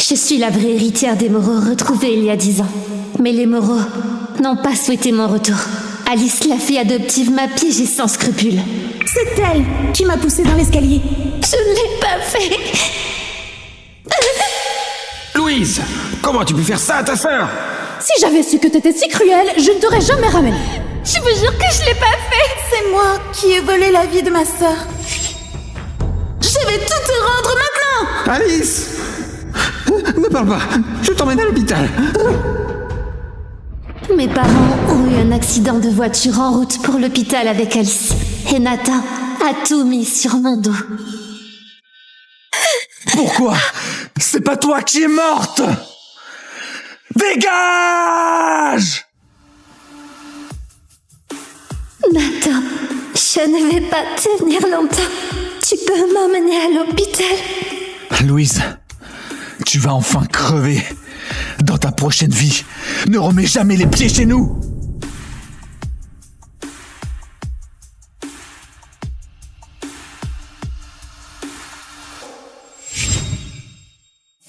Je suis la vraie héritière des Moreau retrouvés il y a 10 ans. Mais les Moreau n'ont pas souhaité mon retour. Alice, la fille adoptive, m'a piégée sans scrupule. C'est elle qui m'a poussée dans l'escalier. Je ne l'ai pas fait. Louise, comment tu peux faire ça à ta sœur? Si j'avais su que t'étais si cruelle, je ne t'aurais jamais ramenée. Je vous jure que je l'ai pas fait. C'est moi qui ai volé la vie de ma sœur. Je vais tout te rendre maintenant. Alice! Ne parle pas, je t'emmène à l'hôpital. Mes parents ont eu un accident de voiture en route pour l'hôpital avec Alice. Et Nathan a tout mis sur mon dos. Pourquoi? C'est pas toi qui es morte! Dégage! Nathan, je ne vais pas tenir longtemps. Tu peux m'emmener à l'hôpital? Louise, tu vas enfin crever. Dans ta prochaine vie, ne remets jamais les pieds chez nous.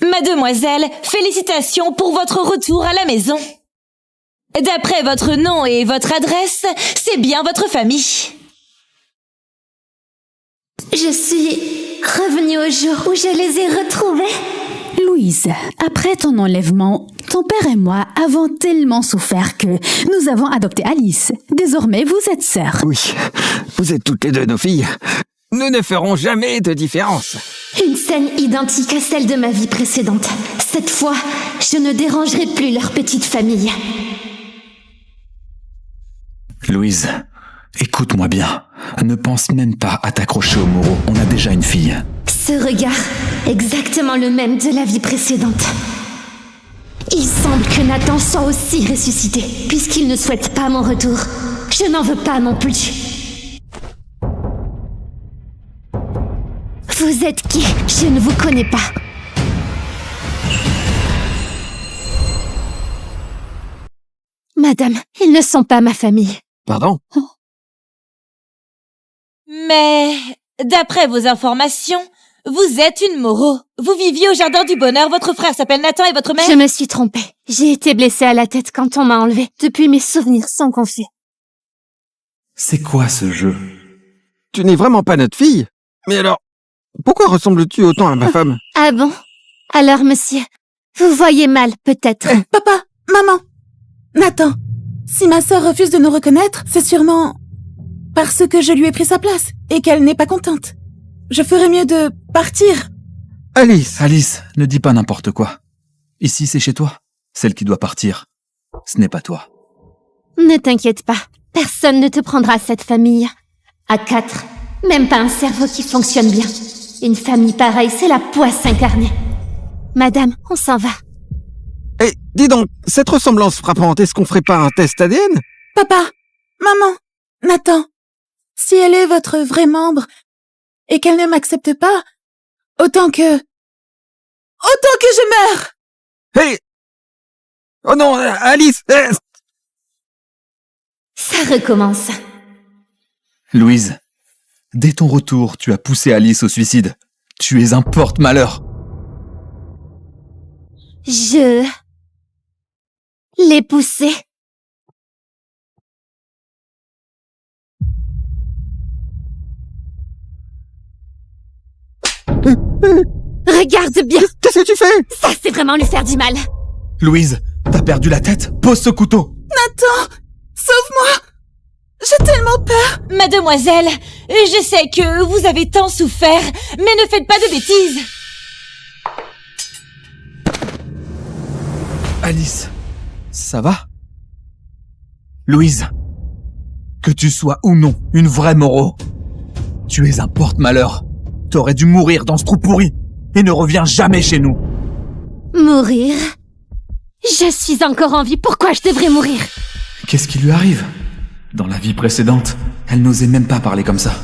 Mademoiselle, félicitations pour votre retour à la maison. D'après votre nom et votre adresse, c'est bien votre famille. Je suis revenue au jour où je les ai retrouvés. Louise, après ton enlèvement, ton père et moi avons tellement souffert que nous avons adopté Alice. Désormais, vous êtes sœurs. Oui, vous êtes toutes les deux nos filles. Nous ne ferons jamais de différence. Une scène identique à celle de ma vie précédente. Cette fois, je ne dérangerai plus leur petite famille. Louise, écoute-moi bien. Ne pense même pas à t'accrocher au Moreau. On a déjà une fille. Ce regard, exactement le même de la vie précédente. Il semble que Nathan soit aussi ressuscité, puisqu'il ne souhaite pas mon retour. Je n'en veux pas non plus. Vous êtes qui? Je ne vous connais pas. Madame, ils ne sont pas ma famille. Pardon? Mais, d'après vos informations, vous êtes une Moreau. Vous viviez au Jardin du Bonheur, votre frère s'appelle Nathan et votre mère... Je me suis trompée. J'ai été blessée à la tête quand on m'a enlevée. Depuis, mes souvenirs sont confus. C'est quoi ce jeu? Tu n'es vraiment pas notre fille? Mais alors, pourquoi ressembles-tu autant à ma femme? Ah bon? Alors, monsieur, vous voyez mal, peut-être. Papa, maman, Nathan, si ma sœur refuse de nous reconnaître, c'est sûrement parce que je lui ai pris sa place et qu'elle n'est pas contente. Je ferais mieux de partir. Alice, ne dis pas n'importe quoi. Ici, c'est chez toi. Celle qui doit partir. Ce n'est pas toi. Ne t'inquiète pas, personne ne te prendra cette famille. À 4, même pas un cerveau qui fonctionne bien. Une famille pareille, c'est la poisse incarnée. Madame, on s'en va. Eh, dis donc, cette ressemblance frappante, est-ce qu'on ferait pas un test ADN? Papa, maman, Nathan, si elle est votre vrai membre et qu'elle ne m'accepte pas, autant que je meure. Hey! Oh non, Alice! Ça recommence. Louise, dès ton retour, tu as poussé Alice au suicide. Tu es un porte-malheur. Je l'ai poussée. Regarde bien. Qu'est-ce que tu fais? Ça, c'est vraiment lui faire du mal. Louise, t'as perdu la tête? Pose ce couteau. Nathan, sauve-moi. J'ai tellement peur. Mademoiselle, je sais que vous avez tant souffert, mais ne faites pas de bêtises. Alice, ça va? Louise, que tu sois ou non une vraie Moreau, tu es un porte-malheur. T'aurais dû mourir dans ce trou pourri et ne reviens jamais chez nous. Mourir? Je suis encore en vie, pourquoi je devrais mourir? Qu'est-ce qui lui arrive? Dans la vie précédente, elle n'osait même pas parler comme ça.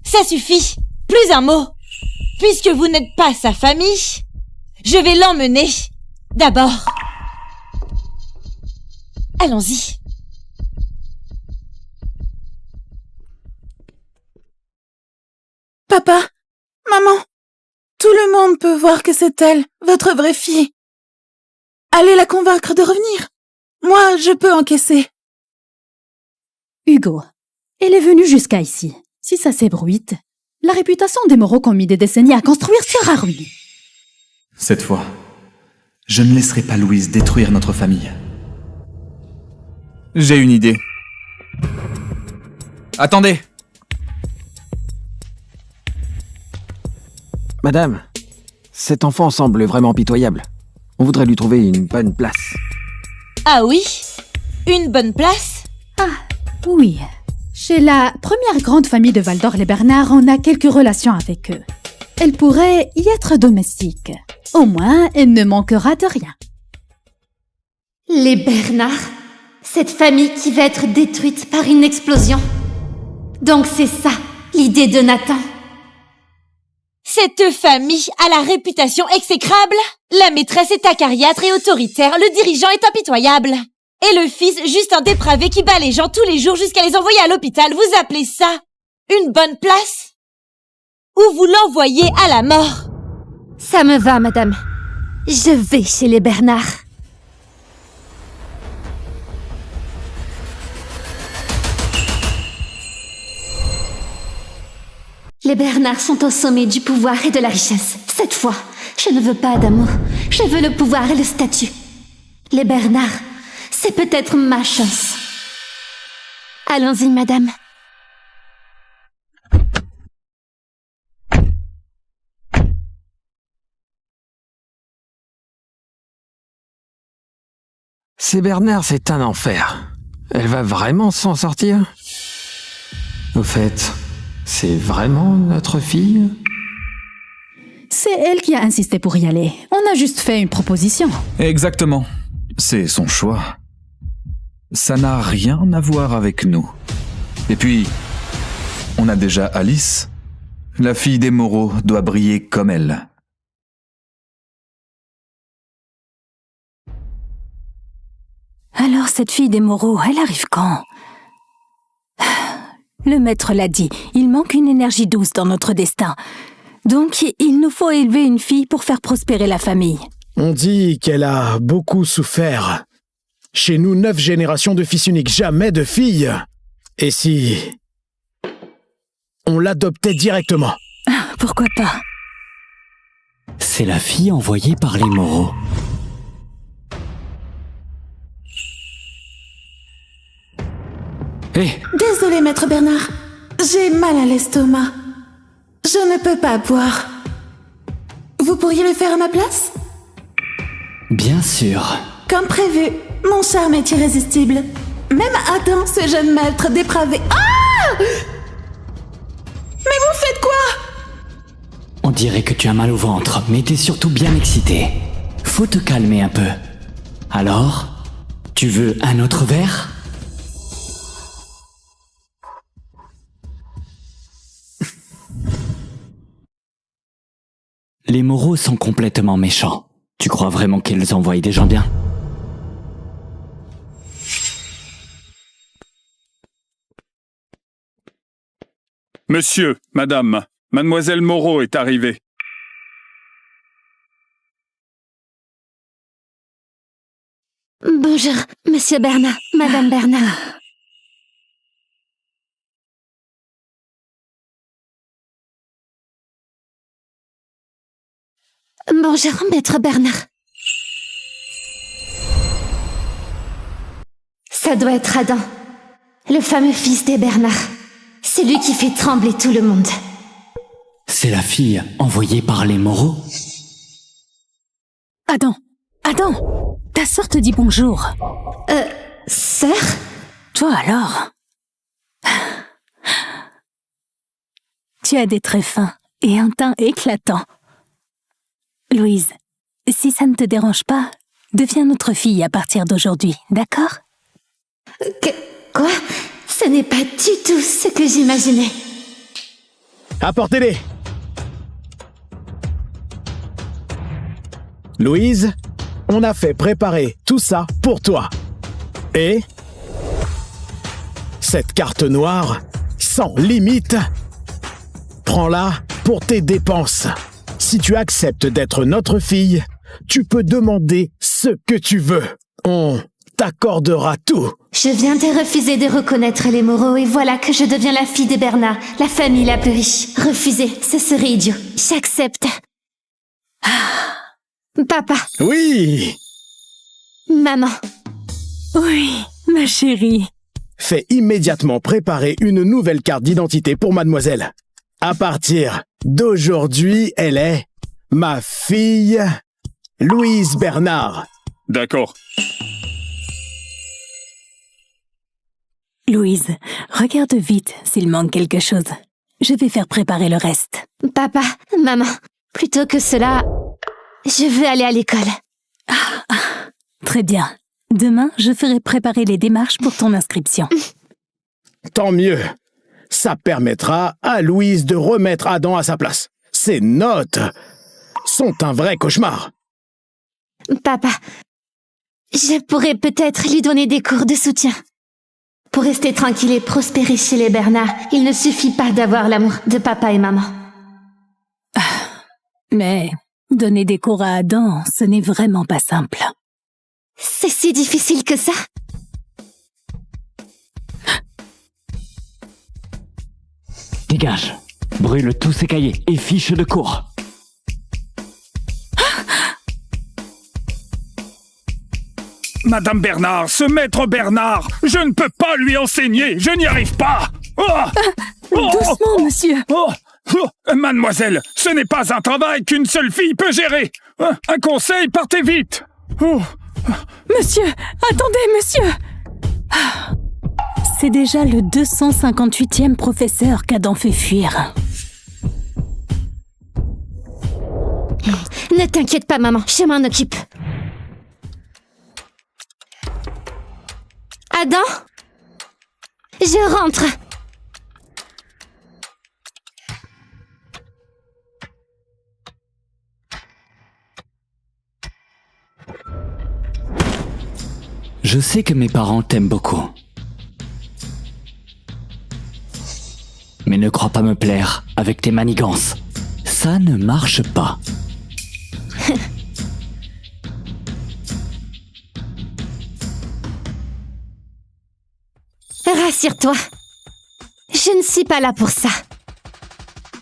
Ça suffit. Plus un mot. Puisque vous n'êtes pas sa famille, je vais l'emmener. D'abord. Allons-y. Papa, maman, tout le monde on peut voir que c'est elle, votre vraie fille. Allez la convaincre de revenir. Moi, je peux encaisser. Hugo, elle est venue jusqu'à ici. Si ça s'ébruite, la réputation des Moreau qu'ont mis des décennies à construire sera ruinée. Cette fois, je ne laisserai pas Louise détruire notre famille. J'ai une idée. Attendez! Madame, cet enfant semble vraiment pitoyable. On voudrait lui trouver une bonne place. Ah oui? Une bonne place? Oui. Chez la première grande famille de Val-d'Or, les Bernard, on a quelques relations avec eux. Elle pourrait y être domestique. Au moins, elle ne manquera de rien. Les Bernard, cette famille qui va être détruite par une explosion. Donc c'est ça, l'idée de Nathan. Cette famille a la réputation exécrable. La maîtresse est acariâtre et autoritaire, le dirigeant est impitoyable. Et le fils, juste un dépravé qui bat les gens tous les jours jusqu'à les envoyer à l'hôpital. Vous appelez ça une bonne place? Ou vous l'envoyez à la mort? Ça me va, madame. Je vais chez les Bernard. Les Bernard sont au sommet du pouvoir et de la richesse. Cette fois, je ne veux pas d'amour. Je veux le pouvoir et le statut. Les Bernard, c'est peut-être ma chance. Allons-y, madame. Ces Bernard, c'est un enfer. Elle va vraiment s'en sortir? Au fait, c'est vraiment notre fille? C'est elle qui a insisté pour y aller. On a juste fait une proposition. Exactement. C'est son choix. Ça n'a rien à voir avec nous. Et puis, on a déjà Alice. La fille des Moreau doit briller comme elle. Alors cette fille des Moreau, elle arrive quand? Le maître l'a dit, il manque une énergie douce dans notre destin. Donc il nous faut élever une fille pour faire prospérer la famille. On dit qu'elle a beaucoup souffert. Chez nous, 9 générations de fils uniques, jamais de filles. Et si on l'adoptait directement? Pourquoi pas? C'est la fille envoyée par les Moreau. Hé, Désolé, maître Bernard. J'ai mal à l'estomac. Je ne peux pas boire. Vous pourriez le faire à ma place? Bien sûr. Comme prévu, mon charme est irrésistible. Même Adam, ce jeune maître dépravé. Ah! Mais vous faites quoi? On dirait que tu as mal au ventre, mais t'es surtout bien excité. Faut te calmer un peu. Alors, tu veux un autre verre? Les Moreau sont complètement méchants. Tu crois vraiment qu'ils envoient des gens bien? Monsieur, madame, mademoiselle Moreau est arrivée. Bonjour, monsieur Bernard, madame Bernard. Bonjour, maître Bernard. Ça doit être Adam, le fameux fils des Bernard. C'est lui qui fait trembler tout le monde. C'est la fille envoyée par les Moreau? Adam, ta sœur te dit bonjour. Sœur? Toi alors? Tu as des traits fins et un teint éclatant. Louise, si ça ne te dérange pas, deviens notre fille à partir d'aujourd'hui, d'accord? Quoi? Ce n'est pas du tout ce que j'imaginais. Apportez-les! Louise, on a fait préparer tout ça pour toi. Et cette carte noire, sans limite, prends-la pour tes dépenses. Si tu acceptes d'être notre fille, tu peux demander ce que tu veux. On t'accordera tout. Je viens de refuser de reconnaître les Moreau et voilà que je deviens la fille des Bernard, la famille la plus riche. Refuser, ce serait idiot. J'accepte. Papa. Oui. Maman. Oui, ma chérie. Fais immédiatement préparer une nouvelle carte d'identité pour mademoiselle. À partir d'aujourd'hui, elle est ma fille Louise Bernard. D'accord. Louise, regarde vite s'il manque quelque chose. Je vais faire préparer le reste. Papa, maman, plutôt que cela, je veux aller à l'école. Très bien. Demain, je ferai préparer les démarches pour ton inscription. Tant mieux. Ça permettra à Louise de remettre Adam à sa place. Ses notes sont un vrai cauchemar. Papa, je pourrais peut-être lui donner des cours de soutien. Pour rester tranquille et prospérer chez les Bernard, il ne suffit pas d'avoir l'amour de papa et maman. Mais donner des cours à Adam, ce n'est vraiment pas simple. C'est si difficile que ça? Dégage. Brûle tous ces cahiers et fiches de cours. Madame Bernard, ce maître Bernard, je ne peux pas lui enseigner, je n'y arrive pas. Doucement, monsieur. Mademoiselle, ce n'est pas un travail qu'une seule fille peut gérer. Un conseil, partez vite. Monsieur, attendez, monsieur. C'est déjà le 258e professeur qu'Adam fait fuir. Ne t'inquiète pas, maman, je m'en occupe. Adam? Je rentre. Je sais que mes parents t'aiment beaucoup. Mais ne crois pas me plaire avec tes manigances. Ça ne marche pas. Rassure-toi. Je ne suis pas là pour ça.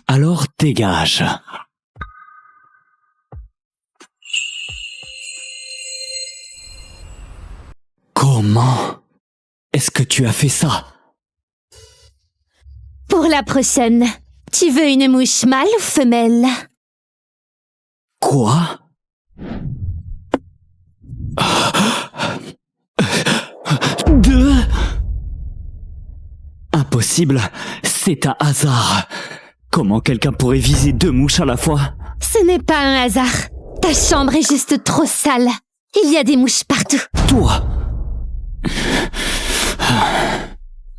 Alors dégage. Comment est-ce que tu as fait ça? Pour la prochaine, tu veux une mouche mâle ou femelle? Quoi? Deux? Impossible, c'est un hasard. Comment quelqu'un pourrait viser deux mouches à la fois? Ce n'est pas un hasard. Ta chambre est juste trop sale. Il y a des mouches partout. Toi?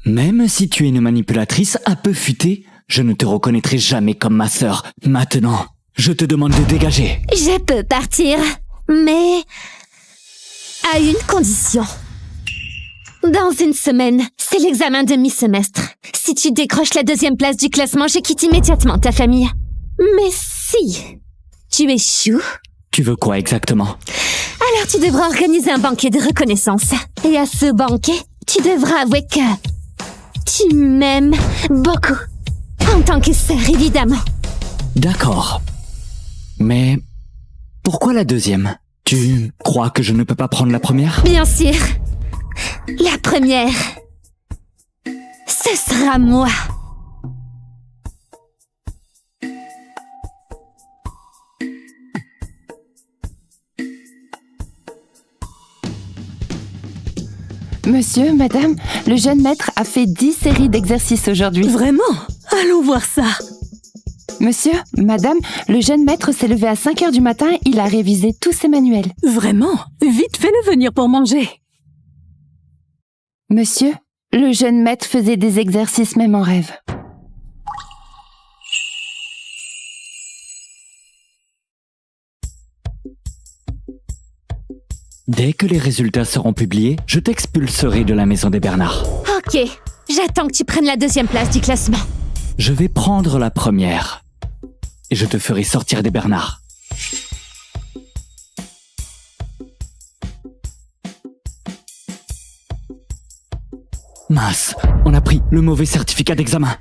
Même si tu es une manipulatrice un peu futée, je ne te reconnaîtrai jamais comme ma sœur. Maintenant, je te demande de dégager. Je peux partir, mais à une condition. Dans une semaine, c'est l'examen de mi-semestre. Si tu décroches la 2e place du classement, je quitte immédiatement ta famille. Mais si tu échoues... Tu veux quoi exactement? Alors tu devras organiser un banquet de reconnaissance. Et à ce banquet, tu devras avouer que tu m'aimes beaucoup. En tant que sœur, évidemment. D'accord. Mais pourquoi la 2e? Tu crois que je ne peux pas prendre la première? Bien sûr. La première, ce sera moi. Monsieur, madame, le jeune maître a fait 10 séries d'exercices aujourd'hui. Vraiment? Allons voir ça. Monsieur, madame, le jeune maître s'est levé à 5 heures du matin, il a révisé tous ses manuels. Vraiment? Vite, fais-le venir pour manger. Monsieur, le jeune maître faisait des exercices même en rêve. Dès que les résultats seront publiés, je t'expulserai de la maison des Bernard. Ok, j'attends que tu prennes la 2e place du classement. Je vais prendre la première. et je te ferai sortir des Bernard. Mince, on a pris le mauvais certificat d'examen.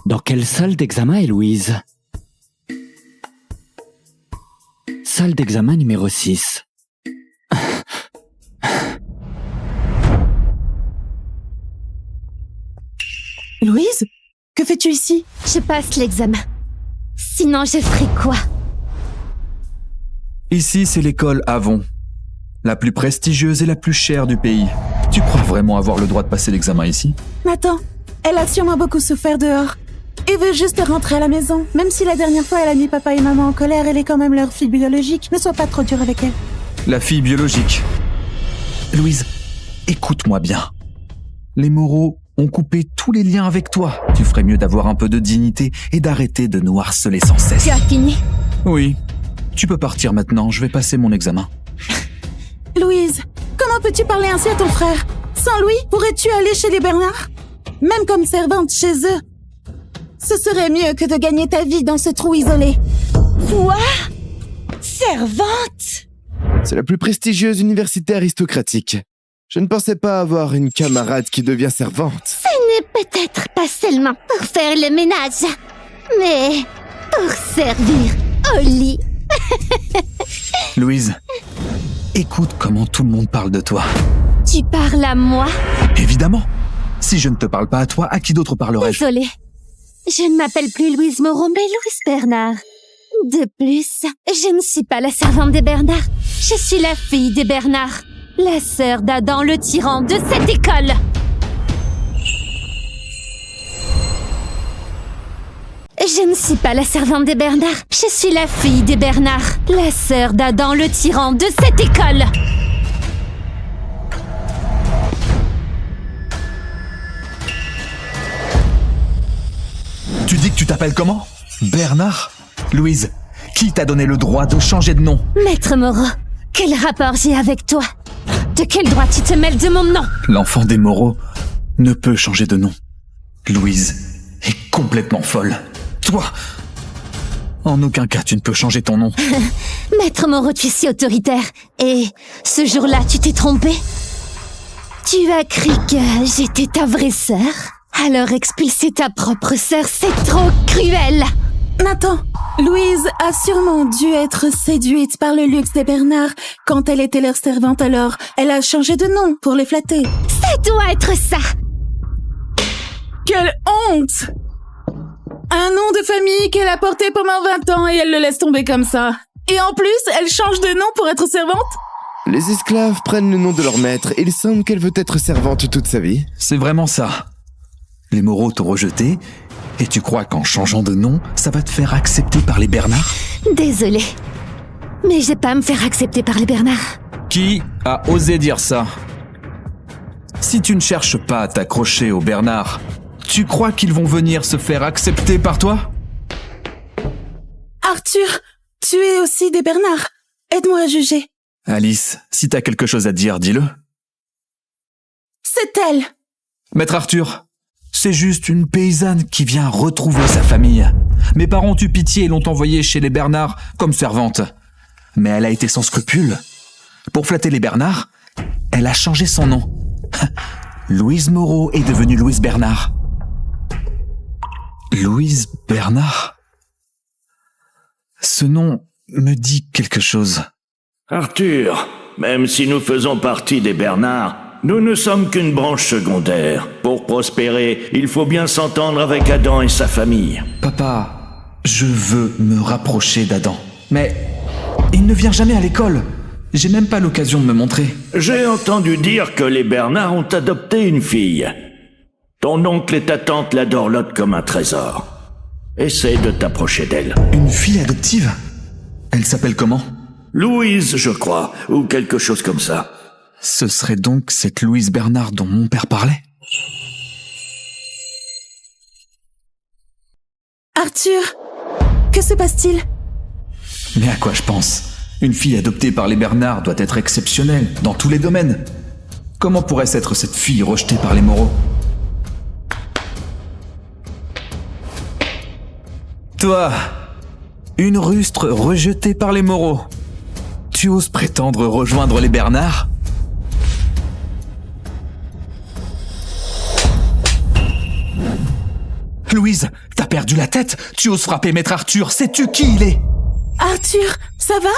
Dans quelle salle d'examen est Louise? Salle d'examen numéro 6. Louise, que fais-tu ici? Je passe l'examen. Sinon, je ferai quoi? Ici, c'est l'école Avon. La plus prestigieuse et la plus chère du pays. Tu crois vraiment avoir le droit de passer l'examen ici? Nathan, elle a sûrement beaucoup souffert dehors. Et veut juste rentrer à la maison. Même si la dernière fois elle a mis papa et maman en colère, elle est quand même leur fille biologique. Ne sois pas trop dur avec elle. La fille biologique. Louise, écoute-moi bien. Les Moreau ont coupé tous les liens avec toi. Tu ferais mieux d'avoir un peu de dignité et d'arrêter de nous harceler sans cesse. Tu as fini? Oui. Tu peux partir maintenant, je vais passer mon examen. Louise, comment peux-tu parler ainsi à ton frère? Sans lui, pourrais-tu aller chez les Bernard? Même comme servante chez eux. Ce serait mieux que de gagner ta vie dans ce trou isolé. Quoi? Servante? C'est la plus prestigieuse université aristocratique. Je ne pensais pas avoir une camarade qui devient servante. Ce n'est peut-être pas seulement pour faire le ménage, mais pour servir au lit. Louise, écoute comment tout le monde parle de toi. Tu parles à moi? Évidemment. Si je ne te parle pas à toi, à qui d'autre parlerais-je? Désolée. Je ne m'appelle plus Louise Moreau, mais Louise Bernard. De plus, je ne suis pas la servante des Bernard. Je suis la fille des Bernard. La sœur d'Adam le tyran de cette école. Je ne suis pas la servante des Bernard. Je suis la fille des Bernard. La sœur d'Adam le tyran de cette école. Tu dis que tu t'appelles comment? Bernard? Louise, qui t'a donné le droit de changer de nom? Maître Moreau, quel rapport j'ai avec toi? De quel droit tu te mêles de mon nom? L'enfant des Moreau ne peut changer de nom. Louise est complètement folle. Toi, en aucun cas tu ne peux changer ton nom. Maître Moreau, tu es si autoritaire. Et ce jour-là, tu t'es trompé? Tu as cru que j'étais ta vraie sœur? Alors expulser ta propre sœur, c'est trop cruel! Nathan, Louise a sûrement dû être séduite par le luxe des Bernard quand elle était leur servante, alors elle a changé de nom pour les flatter. Ça doit être ça! Quelle honte! Un nom de famille qu'elle a porté pendant 20 ans et elle le laisse tomber comme ça. Et en plus, elle change de nom pour être servante? Les esclaves prennent le nom de leur maître et il semble qu'elle veut être servante toute sa vie. C'est vraiment ça. Les Moreau t'ont rejeté, et tu crois qu'en changeant de nom, ça va te faire accepter par les Bernard? Désolée, mais je vais pas me faire accepter par les Bernard. Qui a osé dire ça? Si tu ne cherches pas à t'accrocher aux Bernard, tu crois qu'ils vont venir se faire accepter par toi? Arthur, tu es aussi des Bernard. Aide-moi à juger. Alice, si t'as quelque chose à dire, dis-le. C'est elle. Maître Arthur, c'est juste une paysanne qui vient retrouver sa famille. Mes parents ont eu pitié et l'ont envoyée chez les Bernard comme servante. Mais elle a été sans scrupule. Pour flatter les Bernard, elle a changé son nom. Louise Moreau est devenue Louise Bernard. Louise Bernard? Ce nom me dit quelque chose. Arthur, même si nous faisons partie des Bernard, nous ne sommes qu'une branche secondaire. Pour prospérer, il faut bien s'entendre avec Adam et sa famille. Papa, je veux me rapprocher d'Adam. Mais il ne vient jamais à l'école. J'ai même pas l'occasion de me montrer. J'ai entendu dire que les Bernard ont adopté une fille. Ton oncle et ta tante la dorlotent comme un trésor. Essaie de t'approcher d'elle. Une fille adoptive? Elle s'appelle comment? Louise, je crois, ou quelque chose comme ça. Ce serait donc cette Louise Bernard dont mon père parlait? Arthur, que se passe-t-il? Mais à quoi je pense? Une fille adoptée par les Bernard doit être exceptionnelle, dans tous les domaines. Comment pourrait-ce être cette fille rejetée par les Moreau? Toi, une rustre rejetée par les Moreau. Tu oses prétendre rejoindre les Bernard? Louise, t'as perdu la tête? Tu oses frapper Maître Arthur? Sais-tu qui il est? Arthur, ça va?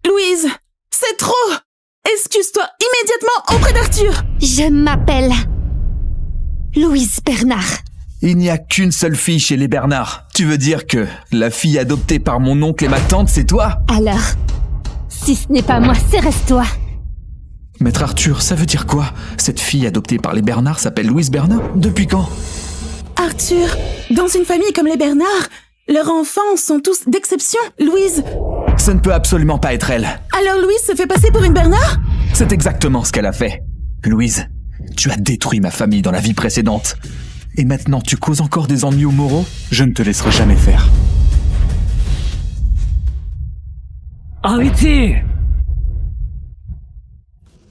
Louise, c'est trop! Excuse-toi immédiatement auprès d'Arthur! Je m'appelle Louise Bernard. Il n'y a qu'une seule fille chez les Bernard. Tu veux dire que la fille adoptée par mon oncle et ma tante, c'est toi? Alors, si ce n'est pas moi, c'est reste-toi. Maître Arthur, ça veut dire quoi? Cette fille adoptée par les Bernard s'appelle Louise Bernard? Depuis quand? Arthur, dans une famille comme les Bernard, leurs enfants sont tous d'exception. Louise... Ça ne peut absolument pas être elle. Alors Louise se fait passer pour une Bernard? C'est exactement ce qu'elle a fait. Louise, tu as détruit ma famille dans la vie précédente. Et maintenant tu causes encore des ennuis aux Moreau? Je ne te laisserai jamais faire. Arrêtez!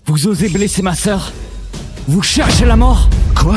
Vous osez blesser ma sœur? Vous cherchez la mort? Quoi?